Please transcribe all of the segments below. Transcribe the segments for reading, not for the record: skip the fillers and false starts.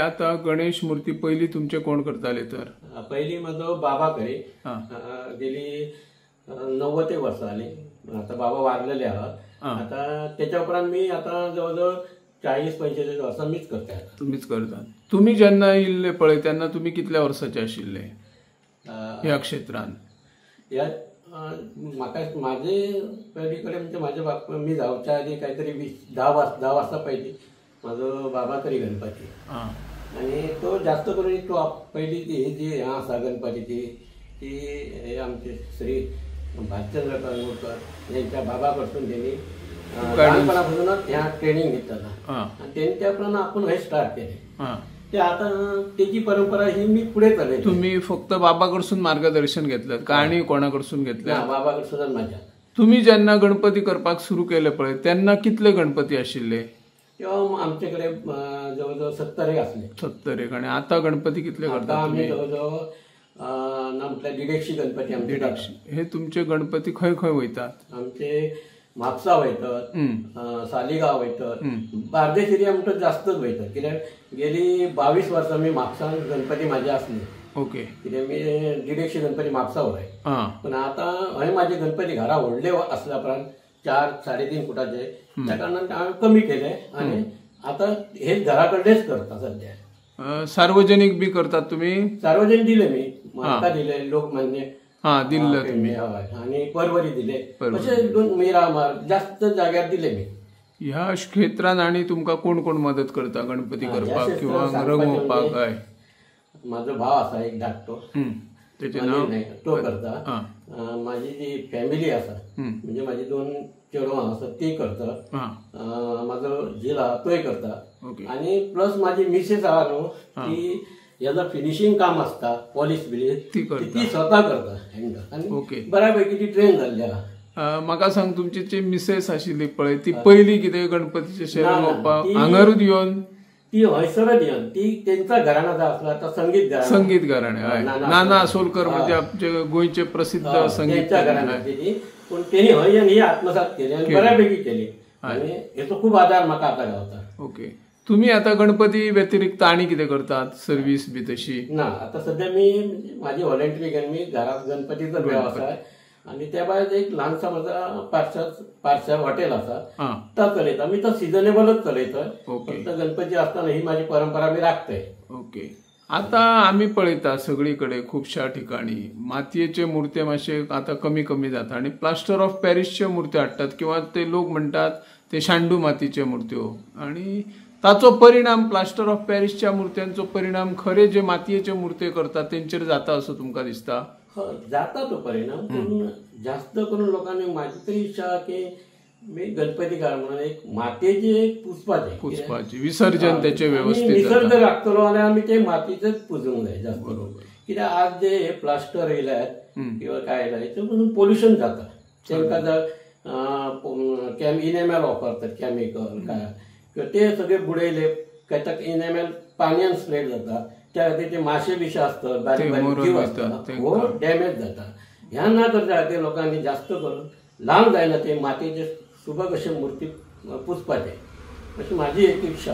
आता गणेश मूर्ती पहिली तुमचे कोण करताले तर? पहिली माझो बाबा करे गेली 90 वर्ष झाली. आता बाबा वारलेले आहात. आता त्याच्या उपरांत मी आता जवळजवळ 40-45 वर्सां मीच करता. तुम्हीच करता. तुम्ही जेन्ना इल्ले पळय तेन्ना तुम्ही कितल्या वर्साचे आशिल्ले ह्या क्षेत्रांत? म्हाका माझे पयली कडेन म्हणजे माझ्या बाप मी जावच्या आधी काहीतरी 10 वर्सां पयली माझो बाबा करी गणपती. आणि तो जास्त करून तो पहिली ही जी आसा गणपतीची ती आमचे श्री भालचंद्र कळंगूटकर यांच्या बाबा कडसून त्यांनी लहानपणापासूनच ह्या ट्रेनिंग घेतला आणि त्यांनी त्याप्रमाणे आपण हे स्टार्ट केले. ते आता त्याची परंपरा ही मी पुढे चालली. तुम्ही फक्त बाबाकडसून मार्गदर्शन घेतलं का आणि कोणाकडसून घेतलं? बाबाकडसून माझ्या. तुम्ही जेन्ना गणपती करपाक सुरू केले पळय तेन्ना कितले गणपती आशिल्ले? तेव्हा आमच्याकडे जवळजवळ 70 असले. 70. आणि आता गणपती कितले करता? आम्ही जवळजवळ म्हटलं 150 गणपती आमचे. 150. हे तुमचे गणपती खंय खंय वयतात? आमचे म्हापसा वयतात, सालिगांव वयतात, बार्देशिरी आमकां जास्तच वयतात. कित्याक गेली 22 वर्सां मी म्हापसान गणपती माझे असले. ओके. कित्याक मी 150 गणपती म्हापसा व्हय. पण आता हय माझे गणपती घरा व्हडले असल्या उपरांत 4-3.5 फुटाचे त्या कारणान हांवें कमी केले आणि आता हे घराकडलेच करता सध्या. सार्वजनिक बी करतात तुम्ही? सार्वजनिक दिले मी, म्हाका दिले, लोकमान्य दिल्लं तुम्ही आणि परवरी दिले, असे 2 मिरामार जास्त जाग्यार दिले मी. ह्या क्षेत्रात आणि तुमका कोण कोण मदत करता गणपती करपाक किंवा रंगोवपाक? काय माझो भाव असा एक धाकटो, त्याचे नाव तो करता. माझी जी फॅमिली असा म्हणजे माझी 2 चेडवां आसा ती करता. माझो झील आहा तोय करता. आणि प्लस माझी मिसेस आहा न्हू ती याचं फिनिशिंग काम असता पॉलिश बिलिश ती स्वतः करता. आणि बऱ्यापैकी ती ट्रेन जाल्ली आहा. म्हाका सांग तुमची जी मिसेस आशिल्ली पळय ती पहिली कितें गणपतीचे शेण लावपाक हांगारूच येवन? ती हयसरच येवन ती त्यांचा घराणा आसला आता संगीत घराणे. नाना आसोलकर म्हणजे आमचे गोंयचे प्रसिद्ध संगीत घराणे. पण त्यांनी हय येवन ही आत्मसात केली आणि बऱ्यापैकी केली आणि हेचो खूप आधार म्हाका आता गावता. ओके. तुम्ही आता गणपती व्यतिरिक्त आणि कितें करतात? सर्व्हिस बी तशी? ना, आता सध्या मी माझी व्हॉलंटरी घेऊन मी घरात गणपतीचा व्यवसाय आणि त्या भायर एक ल्हानसा माझा पार्सल हॉटेल असा तो चलयता. मी तो सिजनेबलच चलयता. फक्त गणपती असताना ही माझी परंपरा मी राखतोय. ओके. आता आम्ही पळयता सगळीकडे खुबशा ठिकाणी मातयेचे मुर्ते मातशे आता कमी कमी जाता आणि प्लास्टर ऑफ पॅरिसचे मुर्त्यो हाडटात किंवा ते लोक म्हणतात ते शांडू मातीचे मुर्त्यो. आणि ताचो परिणाम प्लास्टर ऑफ पॅरिसच्या मुर्त्यांचो परिणाम खरे जे मातयेचे मुर्ते करतात तेंचेर जाता असं तुमका दिसता? जाता तो परिणाम. पण जास्त करून लोकांनी माझी तरी इच्छा की मी गणपती काळ म्हणून एक मातयेची एक पुसपाचे विसर्जन त्याचे व्यवस्थित निसर्ग राखतलो आणि आम्ही ते मातीचेच पुजूंक जाय जास्त. कित्याक आज जे हे प्लास्टर येयल्यात किंवा काय येयला हेतून पोल्युशन जाता. तांकां जर इनेमॅल वापरतात केमिकल काय किंवा ते सगळे बुडयले काय इनेमॅल पानयान स्प्रेड जाता. त्या खातीर ते माशे बिशे असतात बारीक बारीक जीव असतात हो डॅमेज जाता. ह्या ना करता खातीर लोकांनी जास्त करून ल्हान जायना ते मातयेचे सुबक अशे मूर्ती पुसपाचे अशी माझी एक इच्छा.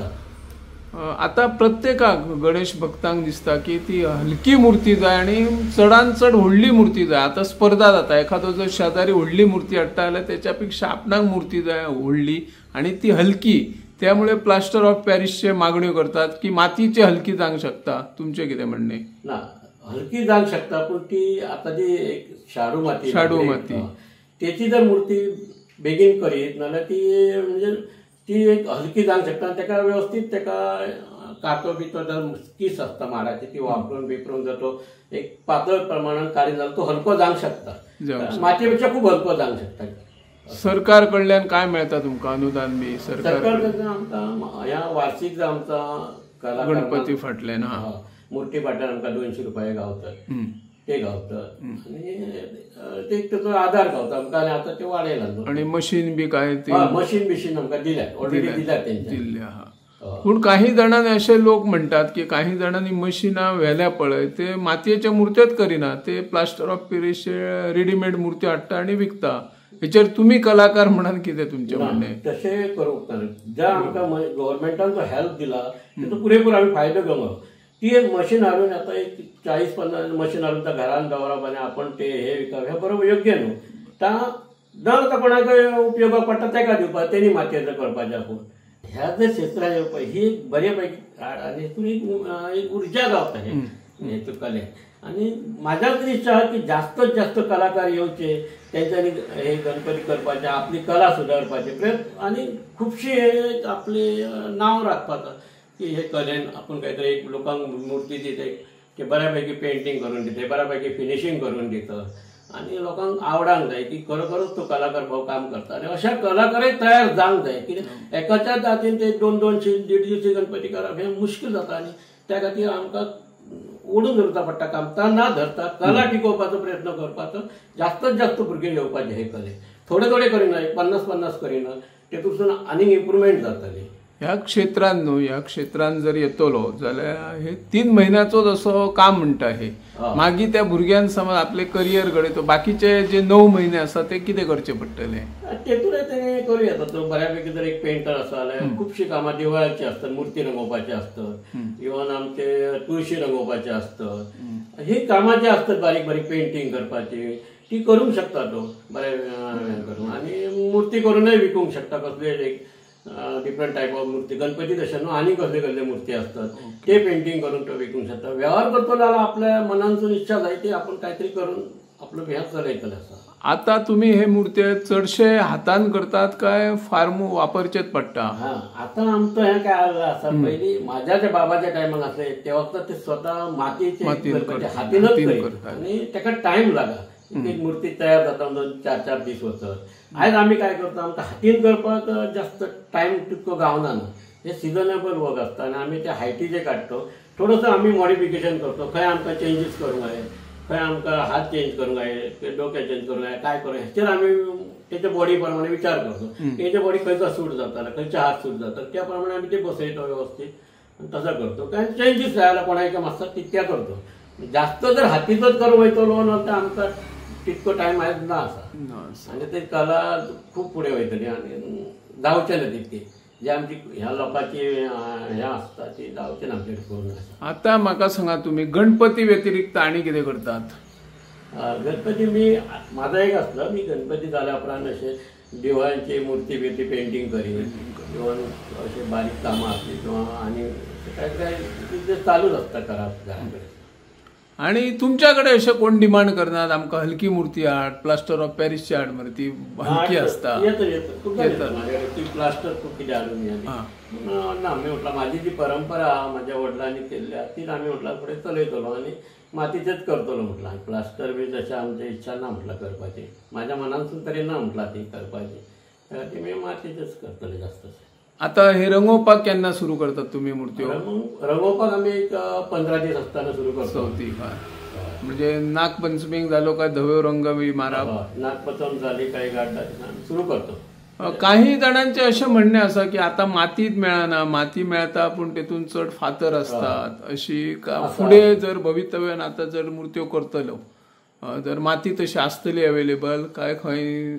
आता प्रत्येकाक गणेश भक्तांक दिसता की ती हलकी मूर्ती जाय आणि चडांत चड व्हडली मूर्ती जाय. आता स्पर्धा जाता. एखादो जर शेजारी व्हडली मूर्ती हाडटा जाल्यार त्याच्या पेक्षा आपणाक मूर्ती जाय व्हडली आणि ती हलकी. त्यामुळे प्लास्टर ऑफ पॅरिसचे मागण्यो करतात की मातीची हलकी जावंक शकता. तुमचे कितें म्हणणे? ना, हलकी जावंक शकता पण ती आता जी एक शाडू माती त्याची जर मूर्ती बेगीन करीत नाल्यार ती म्हणजे ती एक हलकी जावंक शकता. ताका व्यवस्थित ताका कातो बितो जर किस असता माडाची ती वापरून बिपरून जर तो एक पातळ प्रमाणात काडीत जाल्यार तो हलको जावंक शकता. मातयेपेक्षा खूप हलको जावंक शकता. सरकार कडल्यान काय मेळता तुमका अनुदान बी? सरकार कडल्यान आमकां ह्या वार्षिक जो आमचा गणपती फाटल्यान मूर्ती फाटल्यान आमकां 200 रुपया गावतात. ते गावतात आणि तेचो आधार गावता आमकां. आणि आता ते वाडयला. आणि मशीन बी काय मशीन बिशीन आमकां दिल्यात ऑलरेडी दिल्यात. पूण काही जाणांनी असे लोक म्हणतात की काही जाणांनी मशिनां व्हेल्या पळय ते मातयेच्या मुर्त्योच करिना. ते प्लास्टर ऑफ पॅरिसचे रेडीमेड मुर्त्यो हाडटा आणि विकता. हेचेर तुम्ही कलाकार म्हणून कितें तुमचें म्हणणें? तशें करूंक ना. ज्या आमकां गव्हर्मेंटान जो हेल्प दिला ताचो पुरेपूर आमी फायदो घेवंक. ती एक मशीन हाडून आता एक 40-50 मशीन हाडून त्या घरान दवरप आनी आपण ते हे विकप हे बरोबर योग्य न्हू. जर कोणाक उपयोगाक पडटा तेका दिवपाक, तेणी मातयेचो करपाचें आपूण. ह्या जर क्षेत्रांत येवपाक ही एक बऱ्यापैकी आनी हितून एक उर्जा गावता हे कलेन. आणि माझ्या तरी इच्छा आहे की जास्तीत जास्त कलाकार येवचे, त्यांच्यानी हे गणपती करपाचे, आपली कला सुधारपाचे प्रयत्न आणि खूपशी आपले नाव राखपाचं की हे कलेन आपण काहीतरी एक लोकांक मूर्ती दिते की बऱ्यापैकी पेंटिंग करून दिते, बऱ्यापैकी फिनिशिंग करून दितं आणि लोकांक आवडांक जाय की खरोखरच तो कलाकार भाऊ काम करता. आणि अशा कलाकारय तयार जावंक जाय. कित्याक एकाच्याच हातीन ते 200 150 गणपती करप हे मुश्कील जाता आणि त्या खातीर आमकां ओढून धरता पडटा. कामता ना धरता कला टिकोवपाचो प्रयत्न करपाचो, जास्तीत जास्त भुरगे येवपाचे हे कले. थोडे थोडे करिना, 50-50 करिना, तेतून आनीक इम्प्रुवमेंट जातली. ह्या क्षेत्रांत न्हू, ह्या क्षेत्रांत जर येतलो जाल्यार हे 3 म्हयन्याचो जसो काम म्हणटा हे, मागीर त्या भुरग्यान समज आपले करियर घडयतो, बाकीचे जे 9 महिने आसा ते कितें करचे पडटले? तेतून ते करूं येता. तो बऱ्यापैकी जर एक पेंटर आसा जाल्यार खुबशीं कामां दिवाळाची आसतात, मूर्ती रंगोवपाची आसतात, इवन आमचे तुळशी रंगोवपाचे आसतात. ही कामां जी आसतात बारीक बारीक पेंटिंग करपाची ती करूंक शकता तो बरें करून. आनी मूर्ती करूनय विकूंक शकता. कसले एक डिफरंट टायप ऑफ मूर्ती, गणपती तशें न्हू, आनी कसले कसले मूर्ती असतात ते पेंटिंग करून तो विकूंक शकता. व्यवहार करतो जाल्यार आपल्या मनांसून इच्छा जाय ती आपण काहीतरी करून आपलं हे चलयतले आसा. आता तुम्ही हे मूर्ती चडशे हातान करतात काय फार्म वापरचेच पडटा? आता आमचं हे काय आसा, पयलीं माझ्या जे बाबाच्या टायमाक आसले ते वखदां ते स्वता मातयेचे हातीनच करतात आणि ताका टायम लागा. एक मूर्ती तयार जाता 4-4 दीस वचत. आयज आमी काय करता, आमकां हातीन करपाक जास्त टायम तितको गावना. हे सिजनेबल वर्क आसता आणि आमी ते हायटीचे काडतो. थोडंसं आमी मॉडिफिकेशन करतो. खंय आमकां चेंजीस करूंक जाय, खंय आमकां हात चेंज करूंक जाय, डोके चेंज करूंक जाय, काय करूं हेचेर आमी तेच्या बॉडी प्रमाणे विचार करतो. तेच्या बॉडी खंयचो सूट जाता, खंयचे हात सूट जातात त्या प्रमाणे आमी ते बसयतो व्यवस्थित, तसं करतो. कारण चेंजीस जाय कोणाक मातसो तितक्या करतो. जास्त जर हातीचोच करूंक वयतलो तर आमकां तितको टायम आयज ना आसा. आणि ते कला खूप पुढे वयतली आणि जावचे ना तितकी जे आमची ह्या लोकांची हे आसता ती जावचे ना आमचे करून. आता म्हाका सांगा, तुम्ही गणपती व्यतिरिक्त आणि कितें करतात? गणपती मी माझा एक आसलो, मी गणपती जाल्या उपरांत अशे देवळांची मूर्ती बिर्ती पेंटिंग करीन किंवा अशे बारीक कामां आसली किंवा आनी काय काय चालूच आसता करप घराकडे. आणि तुमच्याकडे अशें कोण डिमांड करनात आमकां हलकी मूर्ती हाड, प्लास्टर ऑफ पॅरिसची हाड मरे, ती हलकी आसता? ती प्लास्टर तूं कितें हाडून ना. मी म्हटलं माझी जी परंपरा माझ्या वडिलांनी केल्ली तीच आमी म्हटलं पुढे चलयतलो आणि मातीचेच करतलो म्हटलं. प्लास्टर बी तशें आमची इच्छा ना म्हटलं करपाची, माझ्या मनांसून तरी ना म्हटलं ती करपाची. ती मी मातीचेच करतले जास्त. आता हे रंगोवपाक केन्ना सुरू करतात तुम्ही मूर्ती? रंगोवपाक आमी एक 15 दीस आसतना सुरू करतो. म्हणजे नागपंचमीक जालो काय धव्यो रंग बी मारप? नागपंचम जाली काय गाडटा सुरू करतो. काही जणांचे असे म्हणणे आसा की आता मातीत मेळना, माती मेळता पूण तेतून चड फातर असतात अशी. फुडें जर भवितव्यान आता जर मूर्त्यो करतलो जर माती तशी आसतली अवेलेबल काय, खंय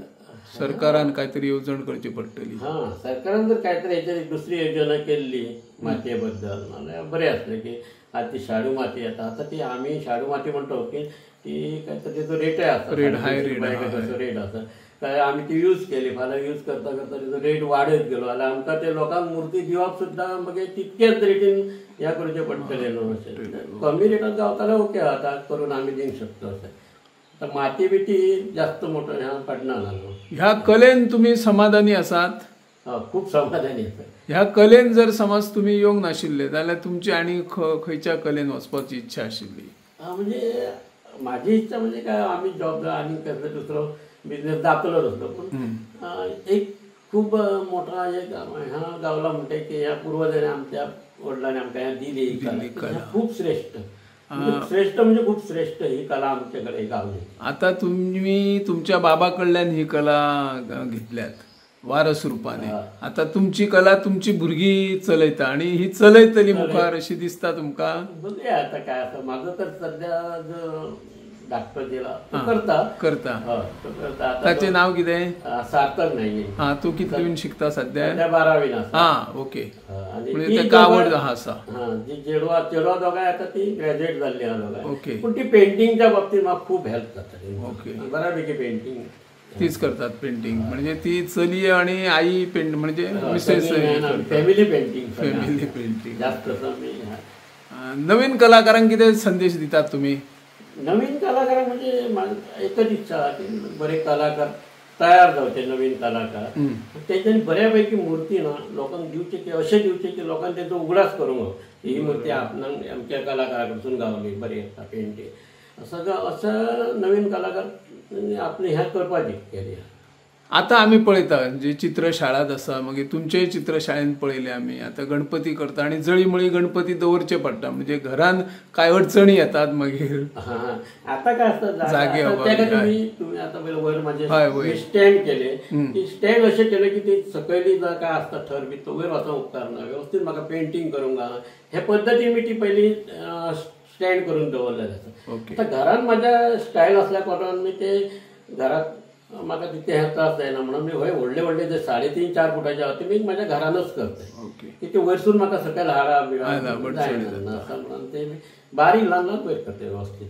सरकारान काहीतरी येवजण करची पडटली? सरकारान जर काहीतरी याच्यात दुसरी योजना केल्ली मातये बद्दल जाल्यार बरें आसलें. की आता ती शाडू माती येता, आता ती आमी शाडू माती म्हणतो की ती काहीतरी तेजो रेटय आसा, रेट आसा. काय आमी ती यूज केली, फाल्यां यूज करता करता तेजो रेट वाडत गेलो जाल्यार आमकां ते लोकांक मूर्ती दिवप सुद्दां मागीर तितकेच रेटीन ह्या करचें पडटलें न्हू. अशें कमी रेटान गावताले ओके आता करून आमी दिवंक शकता. अशें माती बिती जास्त मोठो ह्या पडना न्हू. ह्या कलेन तुम्ही समाधानी आसात? खूप समाधानी आसा. ह्या कलेन जर समज तुम्ही येवंक नाशिल्ले जाल्यार तुमची आनी खंयच्या कलेन वचपाची इच्छा आशिल्ली? म्हणजे माझी इच्छा म्हणजे काय, आम्ही जॉब आनी कसलो दुसरो बिझनेस जातलोच असलो. पूण एक खूप मोठा एक ह्या गावला म्हणटा की ह्या पूर्वजांनी आमच्या वडिलांनी आमकां ह्या दिली ही कला खूप श्रेष्ठ. श्रेष्ठ म्हणजे खूप श्रेष्ठ ही कला आमच्याकडे गावली. आता तुम्ही तुमच्या बाबाकडल्यान ही कला घेतल्यात वारस रूपाने. आता तुमची कला तुमची भुरगी चलयता आणि ही चलयतली मुखार अशी दिसता तुमका? बघूया आता काय. आता माझं तर सध्या धाकटो दिला तो करता तो करता आता ताचें नांव कितें सार्थक नाही हा तू कितलीन शिकता सध्या 12वीन आसा हा ओके आणि म्हणजे ताका आवड आसा जी चेडवा दोगांय आता ती ग्रॅज्युएट जाल्ली आहा दोगांय ओके पण ती पेंटिंगच्या बाबतीत म्हाका खूप हेल्प जाताली ओके बऱ्यापैकी पेंटिंग तीच करतात पेंटिंग म्हणजे ती चली आणि आई पेंट म्हणजे Mrs family painting family painting जास्त नवीन कलाकारांक कितें संदेश दितात तुम्ही नवीन कलाकार म्हणजे एकच इच्छा की बरे कलाकार तयार जावचे नवीन कलाकार तेच्यानी बऱ्यापैकी मूर्ती ना लोकांक दिवचे की अशें दिवचे की लोकांनी तेचो उगडास करूंक ही मूर्ती आपणाक आमच्या कलाकारा कडसून गावली बरी येता पेंटिंग असं नवीन कलाकार आपले ह्या करपाची कॅरियर आता आम्ही पळयता जे चित्रशाळात आसा मागीर तुमचेय चित्रशाळेन पळयले आमी आता गणपती करता आणि जळीमळी गणपती दवरचे पडटा म्हणजे घरान काय अडचणी येतात मागीर आता काय असतं जागे तुम्ही आता वयर माझे स्टँड केले की स्टँड असे केले की ते सकयली काय असता ठर बी तो वयर वचूंक उपकारना व्यवस्थित म्हाका पेंटिंग करूंक गावना हे पद्दतीन मी ती पहिली स्टँड करून दवरलेले आसा आता घरान माझ्या स्टायल असल्या कारणान मी ते घरात म्हाका तिथे हे त्रास जायना म्हणून मी व्हडले व्हडले जे 3.5-4 फुटाचे आहा ते मी माझ्या घरानच करते की ते वयरसून म्हाका सकयल हाडा जायना असं म्हणून ते बारीक ल्हान ल्हान वयर करते व्यवस्थित